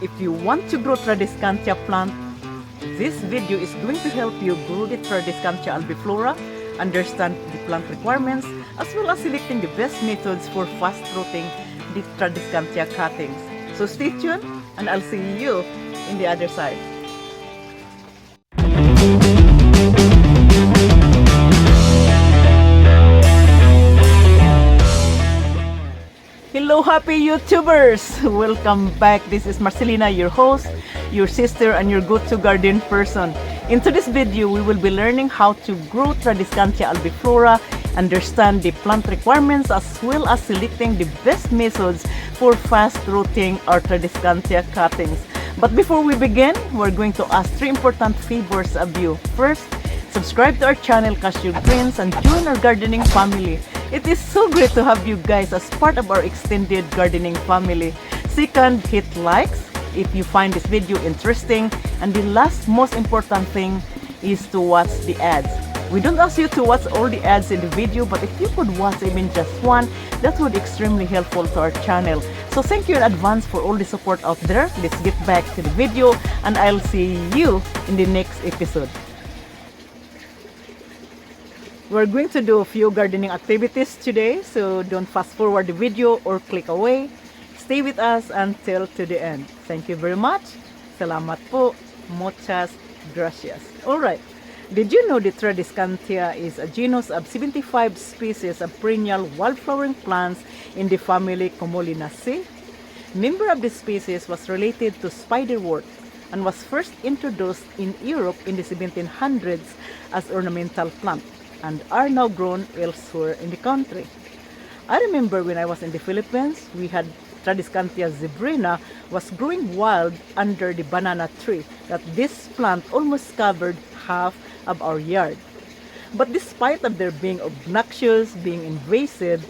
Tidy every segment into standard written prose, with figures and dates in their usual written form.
If you want to grow Tradiscantia plant, this video is going to help you grow the Tradiscantia albiflora, understand the plant requirements, as well as selecting the best methods for fast rooting the Tradiscantia cuttings. So stay tuned and I'll see you in the other side. Hello happy YouTubers! Welcome back. This is Marcelina, your host, your sister and your go-to garden person. In today's video, we will be learning how to grow Tradiscantia albiflora, understand the plant requirements as well as selecting the best methods for fast rooting our Tradiscantia cuttings. But before we begin, we're going to ask three important favors of you. First, subscribe to our channel Cashew Greens and join our gardening family. It is so great to have you guys as part of our extended gardening family. Second, hit likes if you find this video interesting. And the last most important thing is to watch the ads. We don't ask you to watch all the ads in the video, but if you could watch even just one, that would be extremely helpful to our channel. So thank you in advance for all the support out there. Let's get back to the video and I'll see you in the next episode. We're going to do a few gardening activities today, so don't fast forward the video or click away. Stay with us until to the end. Thank you very much. Salamat po. Muchas gracias. Alright, did you know that Tradiscantia is a genus of 75 species of perennial wildflowering plants in the family Comolinaceae? Member of this species was related to spiderwort and was first introduced in Europe in the 1700s as ornamental plant, and are now grown elsewhere in the country. I remember when I was in the Philippines, we had Tradiscantia zebrina was growing wild under the banana tree, that this plant almost covered half of our yard. But despite of their being obnoxious, being invasive,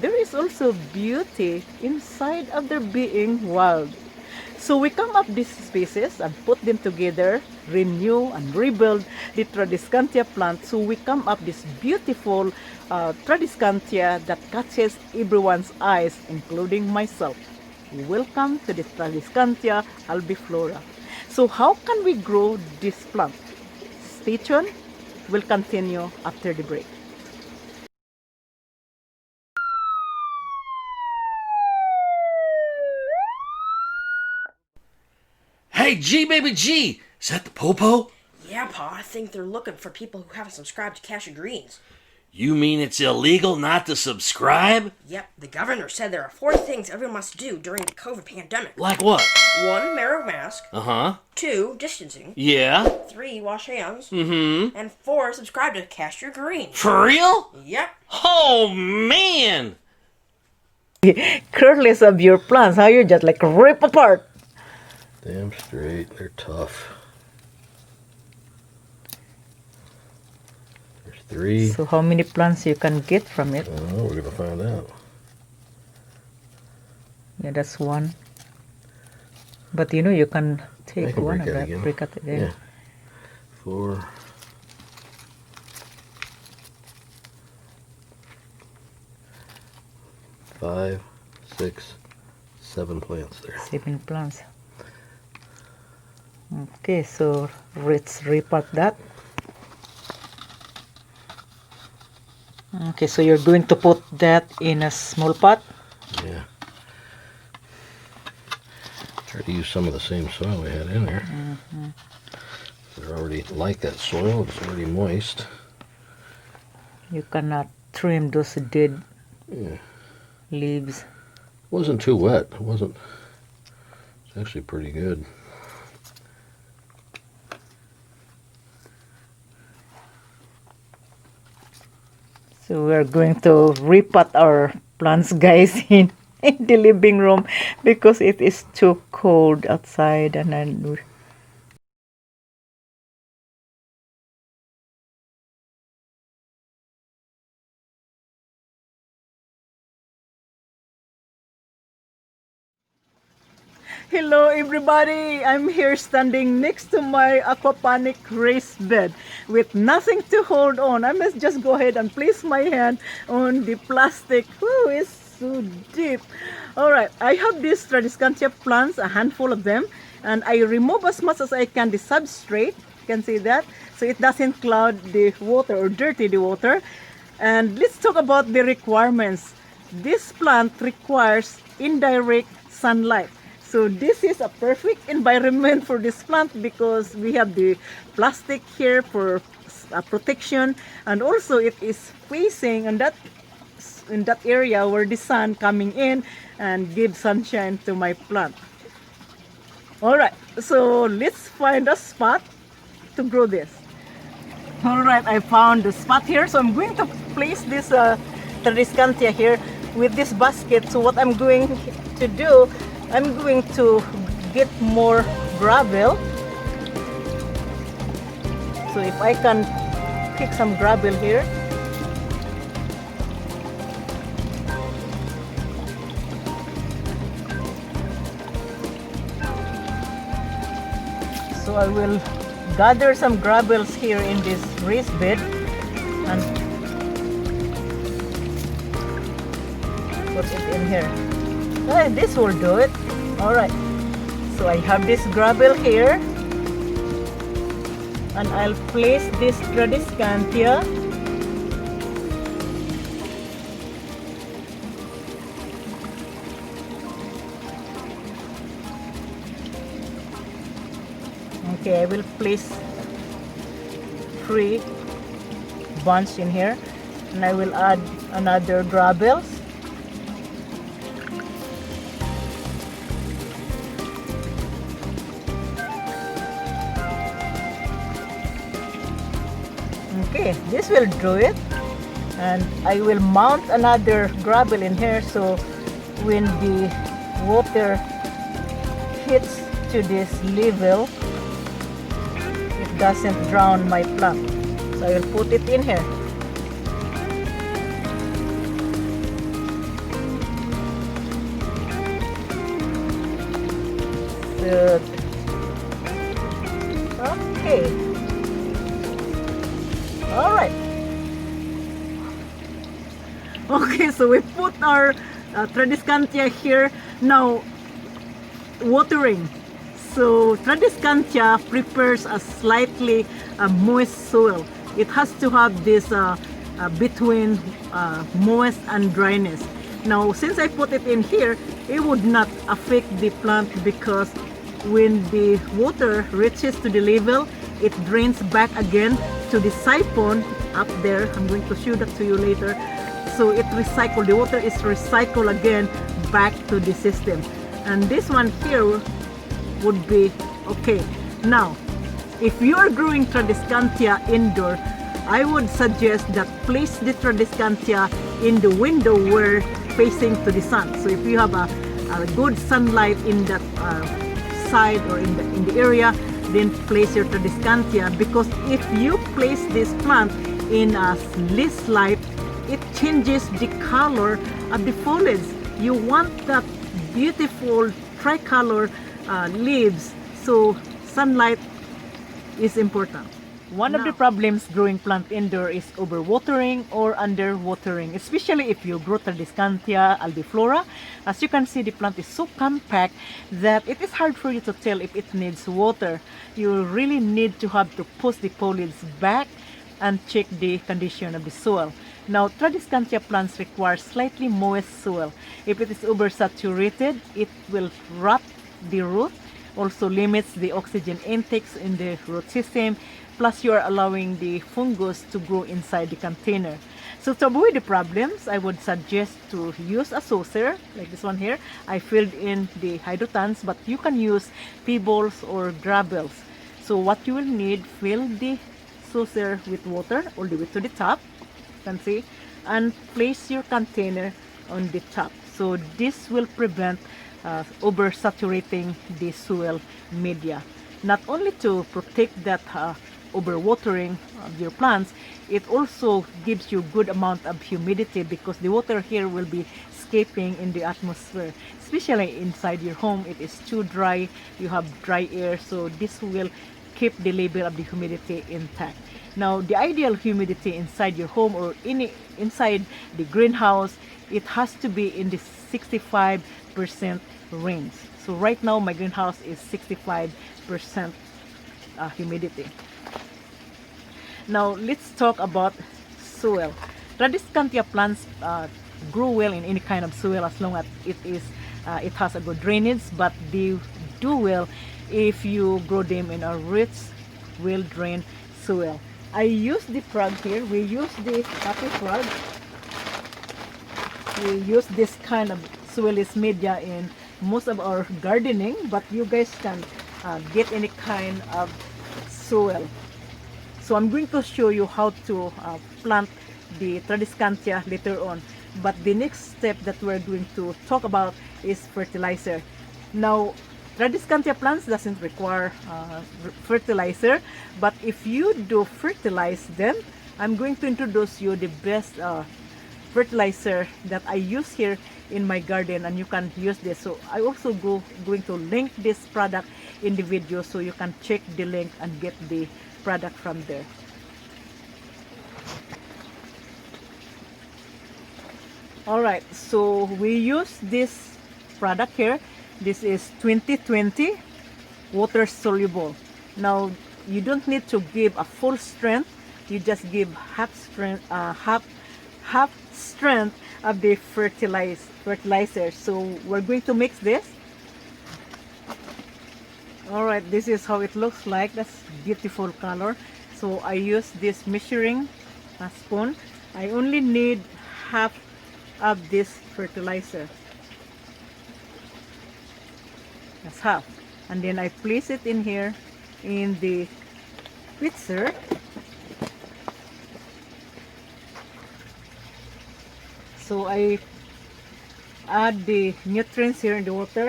there is also beauty inside of their being wild. So we come up these species and put them together, renew and rebuild the Tradiscantia plant, so we come up this beautiful Tradiscantia that catches everyone's eyes, including myself. Welcome to the Tradiscantia albiflora. So how can we grow this plant? Stay tuned. We'll continue after the break. Hey, G, baby G! Is that the Popo? Yeah, Pa, I think they're looking for people who haven't subscribed to Cashew Greens. You mean it's illegal not to subscribe? Yep, the governor said there are 4 things everyone must do during the COVID pandemic. Like what? 1, wear a mask. 2, distancing. Yeah? 3, wash hands. And 4, subscribe to Cashew Greens. For real? Yep. Oh, man! Careless of your plants, how you just like rip apart. Damn straight, they're tough. There's 3. So how many plants you can get from it? Oh, we're gonna find out. Yeah, that's 1. But you know you can take one of that, break it again. Yeah. 4. 5, 6, 7 plants there. 7 plants. Okay, so let's repot that. Okay, so you're going to put that in a small pot? Yeah. Try to use some of the same soil we had in there. They're already like that soil, it's already moist. You cannot trim those dead leaves. Wasn't too wet. It's actually pretty good. So we're going to repot our plants, guys, in the living room because it is too cold outside, and then hello everybody, I'm here standing next to my aquaponic raised bed with nothing to hold on. I must just go ahead and place my hand on the plastic. Woo, it's so deep. All right, I have these Tradiscantia plants, a handful of them, and I remove as much as I can the substrate. You can see that, so it doesn't cloud the water or dirty the water. And let's talk about the requirements. This plant requires indirect sunlight. So this is a perfect environment for this plant because we have the plastic here for protection, and also it is facing in that area where the sun coming in and give sunshine to my plant. All right, so let's find a spot to grow this. All right, I found the spot here, so I'm going to place this Tradiscantia here with this basket. So what I'm going to do, I'm going to get more gravel. So if I can pick some gravel here. So I will gather some gravels here in this raised bed and put it in here. This will do it. Alright, so I have this gravel here and I'll place this Tradiscantia. Okay, I will place 3 bunch in here and I will add another gravels. Okay, this will do it, and I will mount another gravel in here so when the water hits to this level it doesn't drown my plant. So I will put it in here. Good. Okay. All right. Okay, so we put our Tradiscantia here. Now, watering. So Tradiscantia prefers a slightly moist soil. It has to have this between moist and dryness. Now, since I put it in here, it would not affect the plant because when the water reaches to the level, it drains back again to the siphon up there. I'm going to show that to you later. So it recycles, the water is recycled again back to the system. And this one here would be okay. Now, if you are growing Tradiscantia indoor, I would suggest that place the Tradiscantia in the window where facing to the sun. So if you have a good sunlight in that side or in the area, then place your Tradiscantia, because if you place this plant in less light, it changes the color of the foliage. You want that beautiful tricolor leaves, so sunlight is important. One of the problems growing plant indoor is overwatering or underwatering, especially if you grow Tradiscantia albiflora. As you can see, the plant is so compact that it is hard for you to tell if it needs water. You really need to have to push the foliage back and check the condition of the soil. Now, Tradiscantia plants require slightly moist soil. If it is oversaturated, it will rot the root, also limits the oxygen intakes in the root system, plus you are allowing the fungus to grow inside the container. So to avoid the problems, I would suggest to use a saucer like this one here. I filled in the hydrotons, but you can use pebbles or gravels. So what you will need, fill the saucer with water all the way to the top, you can see, and place your container on the top. So this will prevent oversaturating the soil media. Not only to protect that overwatering of your plants, it also gives you good amount of humidity because the water here will be escaping in the atmosphere. Especially inside your home, it is too dry, you have dry air, so this will keep the level of the humidity intact. Now, the ideal humidity inside your home or inside the greenhouse it has to be in the 65% range. So right now my greenhouse is 65% humidity. Now let's talk about soil. Tradiscantia plants grow well in any kind of soil as long as it has a good drainage, but they do well if you grow them in a rich, well-drained soil. I use the frog here. We use the happy frog. We use this kind of soilless media in most of our gardening, but you guys can get any kind of soil. So I'm going to show you how to plant the Tradiscantia later on. But the next step that we're going to talk about is fertilizer. Now, Tradiscantia plants doesn't require fertilizer, but if you do fertilize them, I'm going to introduce you the best fertilizer that I use here in my garden, and you can use this. So I also going to link this product in the video so you can check the link and get the product from there. Alright, so we use this product here. This is 2020 water soluble. Now you don't need to give a full strength, you just give half strength of the fertilizer. So we're going to mix this. Alright, this is how it looks like. That's beautiful color. So I use this measuring spoon. I only need half of this fertilizer. That's half. And then I place it in here in the pitcher. So I add the nutrients here in the water,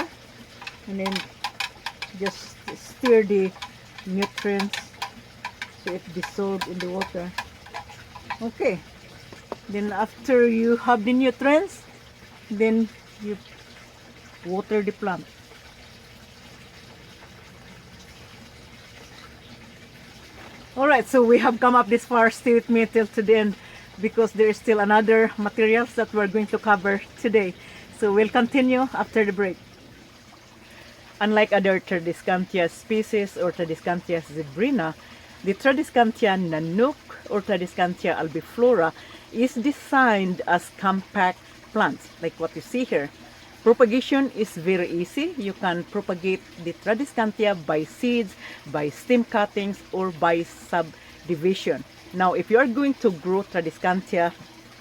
and then just stir the nutrients so it dissolves in the water. Okay, then after you have the nutrients, then you water the plant. Alright, so we have come up this far. Stay with me till to the end, because there is still another materials that we're going to cover today. So we'll continue after the break. Unlike other Tradiscantia species or Tradiscantia zebrina, the Tradiscantia NANOUK or Tradiscantia albiflora is designed as compact plants, like what you see here. Propagation is very easy. You can propagate the Tradiscantia by seeds, by stem cuttings, or by subdivision. Now, if you are going to grow Tradiscantia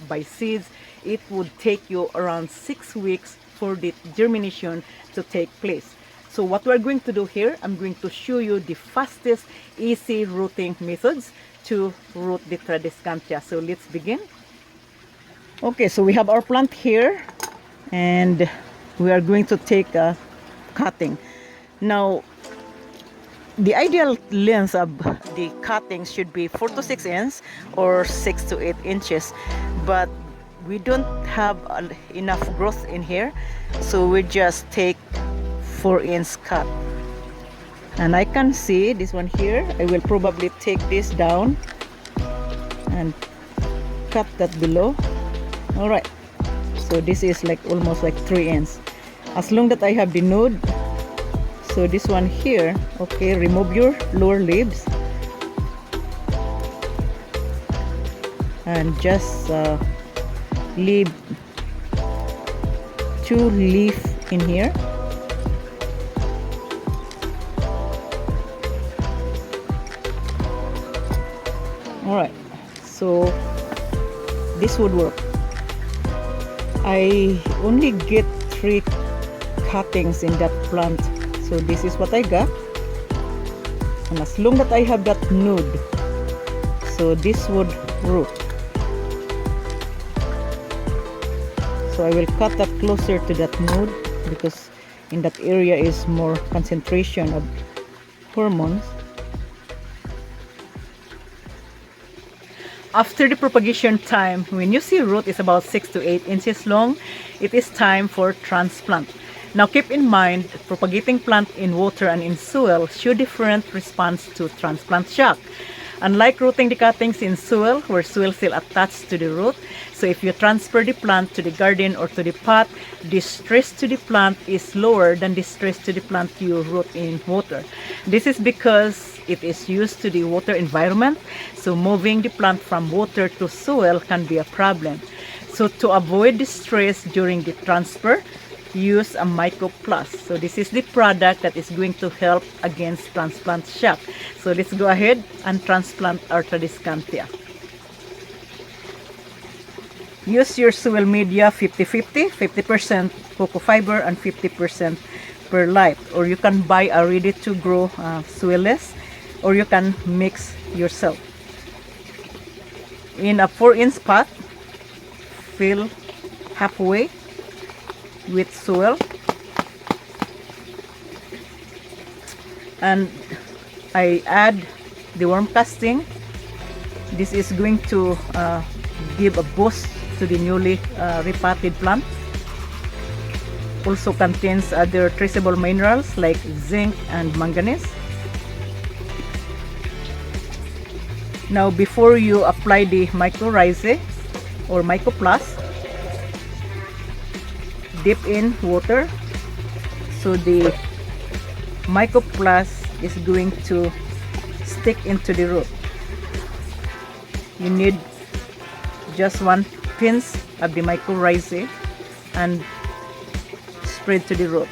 by seeds, it would take you around 6 weeks for the germination to take place. So what we're going to do here, I'm going to show you the fastest, easy rooting methods to root the Tradiscantia. So let's begin. Okay, so we have our plant here, and we are going to take a cutting. Now, the ideal length of the cuttings should be 4 to 6 inches or 6 to 8 inches, but we don't have enough growth in here, so we just take 4-inch cut. And I can see this one here. I will probably take this down and cut that below. All right, so this is like almost like 3 inches. As long that I have the node, so this one here, okay, remove your lower leaves and just leave 2 leaves in here. Alright, so this would work. I only get 3 cuttings in that plant, so this is what I got. And as long that I have that node, so this would root. So I will cut that closer to that node, because in that area is more concentration of hormones. After the propagation time, when you see root is about 6 to 8 inches long, it is time for transplant. Now keep in mind, propagating plant in water and in soil show different response to transplant shock. Unlike rooting the cuttings in soil, where soil still attached to the root, so if you transfer the plant to the garden or to the pot, the stress to the plant is lower than the stress to the plant you root in water. This is because it is used to the water environment, so moving the plant from water to soil can be a problem. So to avoid the stress during the transfer, use a Myco Plus. So this is the product that is going to help against transplant shock. So let's go ahead and transplant our Tradiscantia. Use your soil media 50-50, 50% coco fiber and 50% perlite. Or you can buy a ready-to-grow soilless, or you can mix yourself. In a 4-inch pot, fill halfway with soil, and I add the worm casting. This is going to give a boost to the newly repotted plant. Also contains other traceable minerals like zinc and manganese. Now before you apply the mycorrhizae or Myco Plus, dip in water, so the Myco Plus is going to stick into the root. You need just 1 pinch of the mycorrhizae and spread to the root.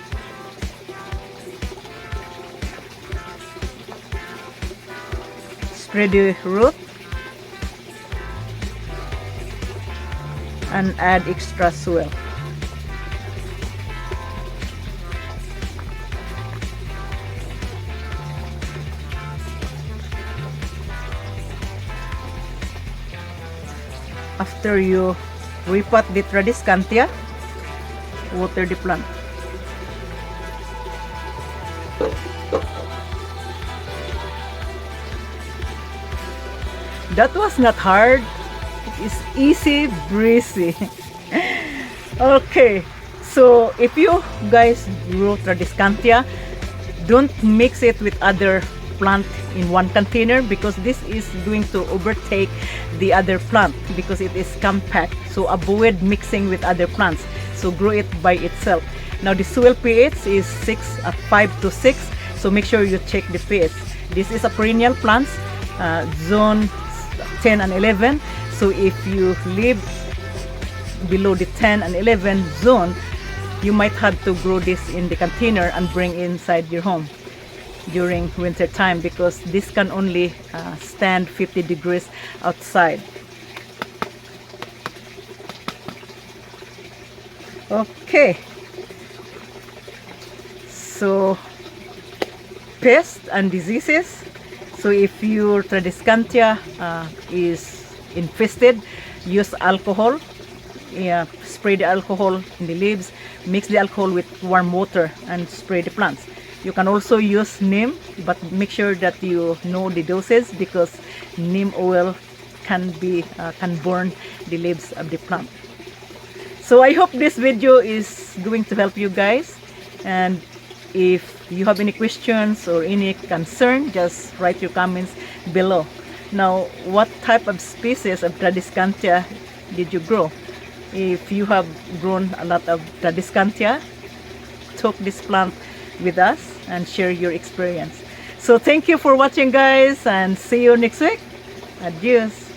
Spread the root and add extra soil. After you repot the Tradiscantia, water the plant. That was not hard. It is easy breezy. Okay, so if you guys grow Tradiscantia, don't mix it with other plant in one container, because this is going to overtake the other plant because it is compact. So avoid mixing with other plants, so grow it by itself. Now the soil pH is 5 to 6, so make sure you check the pH. This is a perennial plant, zone 10 and 11, so if you live below the 10 and 11 zone, you might have to grow this in the container and bring inside your home during winter time, because this can only stand 50 degrees outside. Okay, so pests and diseases. So if your Tradiscantia is infested, use alcohol. Spray the alcohol in the leaves, mix the alcohol with warm water and spray the plants. You can also use neem, but make sure that you know the doses, because neem oil can burn the leaves of the plant. So I hope this video is going to help you guys, and if you have any questions or any concern, just write your comments below. Now, what type of species of Tradiscantia did you grow? If you have grown a lot of Tradiscantia, talk this plant with us and share your experience. So thank you for watching, guys, and see you next week. Adios.